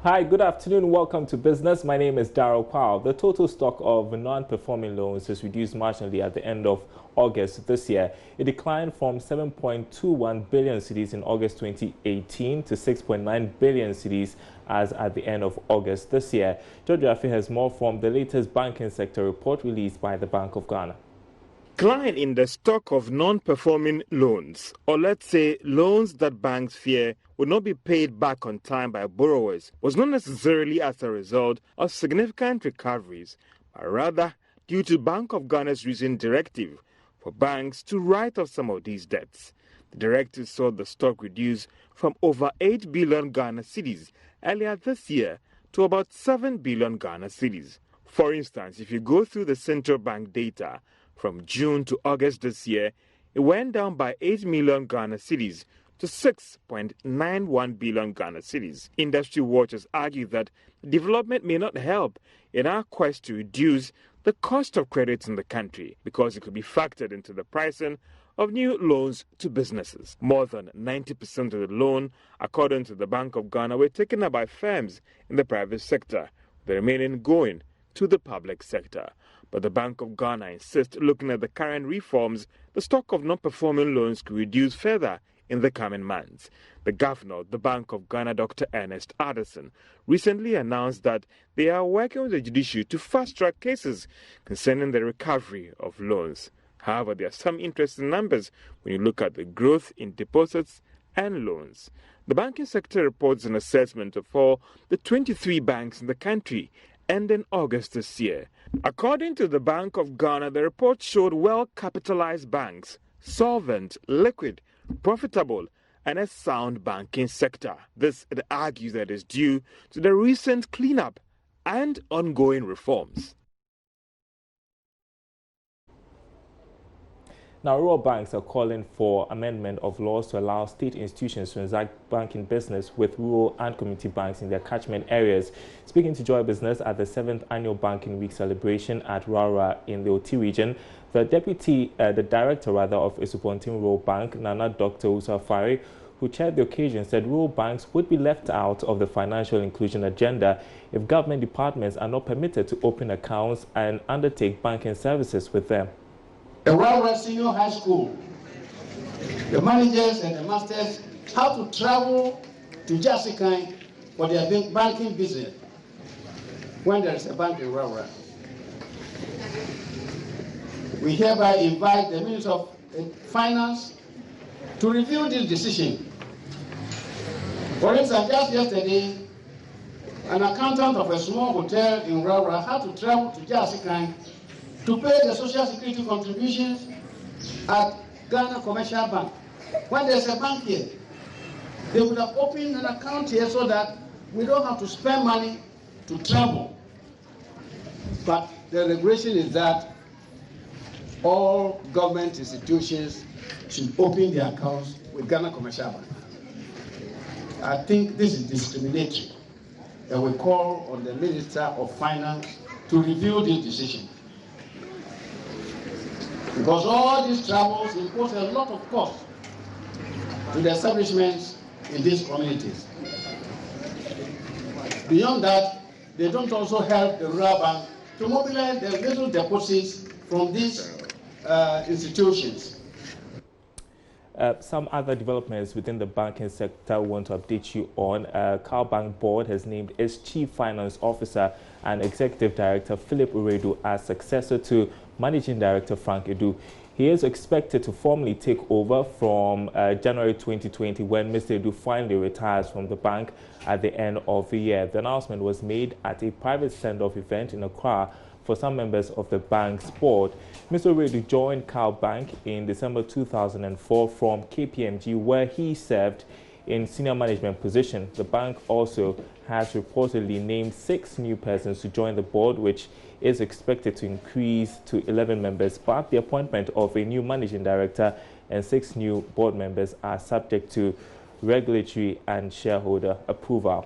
Hi, good afternoon. Welcome to Business. My name is Daryl Powell. The total stock of non-performing loans has reduced marginally at the end of August this year. It declined from 7.21 billion cedis in August 2018 to 6.9 billion cedis as at the end of August this year. Geography has more from the latest banking sector report released by the Bank of Ghana. Decline in the stock of non-performing loans, or let's say loans that banks fear will not be paid back on time by borrowers, was not necessarily as a result of significant recoveries, but rather due to Bank of Ghana's recent directive for banks to write off some of these debts. The directive saw the stock reduce from over 8 billion Ghana cedis earlier this year to about 7 billion Ghana cedis. For instance, if you go through the central bank data, from June to August this year, it went down by 8 million Ghana cedis to 6.91 billion Ghana cedis. Industry watchers argue that development may not help in our quest to reduce the cost of credit in the country because it could be factored into the pricing of new loans to businesses. More than 90% of the loan, according to the Bank of Ghana, were taken up by firms in the private sector, the remaining going to the public sector. But the Bank of Ghana insists, looking at the current reforms, the stock of non-performing loans could reduce further in the coming months. The governor of the Bank of Ghana, Dr. Ernest Addison, recently announced that they are working with the judiciary to fast-track cases concerning the recovery of loans. However, there are some interesting numbers when you look at the growth in deposits and loans. The banking sector reports an assessment of all the 23 banks in the country ending August this year. According to the Bank of Ghana, the report showed well-capitalized banks, solvent, liquid, profitable, and a sound banking sector. This, it argues, that is due to the recent cleanup and ongoing reforms. Now, rural banks are calling for amendment of laws to allow state institutions to transact banking business with rural and community banks in their catchment areas. Speaking to Joy Business at the 7th Annual Banking Week celebration at Rara in the Oti region, the director of Isupontin Rural Bank, Nana Dr. Usafari, who chaired the occasion, said rural banks would be left out of the financial inclusion agenda if government departments are not permitted to open accounts and undertake banking services with them. The Rara Senior High School, the managers and the masters have to travel to Jasikai for their banking business when there is a bank in Rara. We hereby invite the Minister of Finance to review this decision. For instance, just yesterday, an accountant of a small hotel in Rara had to travel to Jasikai to pay the social security contributions at Ghana Commercial Bank. When there's a bank here, they would have opened an account here so that we don't have to spend money to travel. But the regulation is that all government institutions should open their accounts with Ghana Commercial Bank. I think this is discriminatory, and we call on the Minister of Finance to review this decision. Because all these travels impose a lot of cost to the establishments in these communities. Beyond that, they don't also help the rural bank to mobilize the little deposits from these institutions. Some other developments within the banking sector I want to update you on. Cal Bank Board has named its Chief Finance Officer and Executive Director Philip Uredu as successor to Managing Director Frank Edu. He is expected to formally take over from January 2020 when Mr. Edu finally retires from the bank at the end of the year. The announcement was made at a private send-off event in Accra for some members of the bank's board. Mr. Uredu joined Cal Bank in December 2004 from KPMG, where he served in senior management position. The bank also has reportedly named 6 new persons to join the board, which is expected to increase to 11 members, but the appointment of a new managing director and 6 new board members are subject to regulatory and shareholder approval.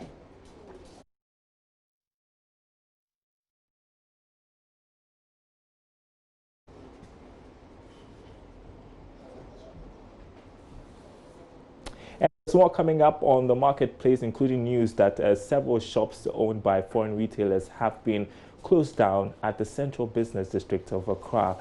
And there's more coming up on the marketplace, including news that several shops owned by foreign retailers have been closed down at the central business district of Accra.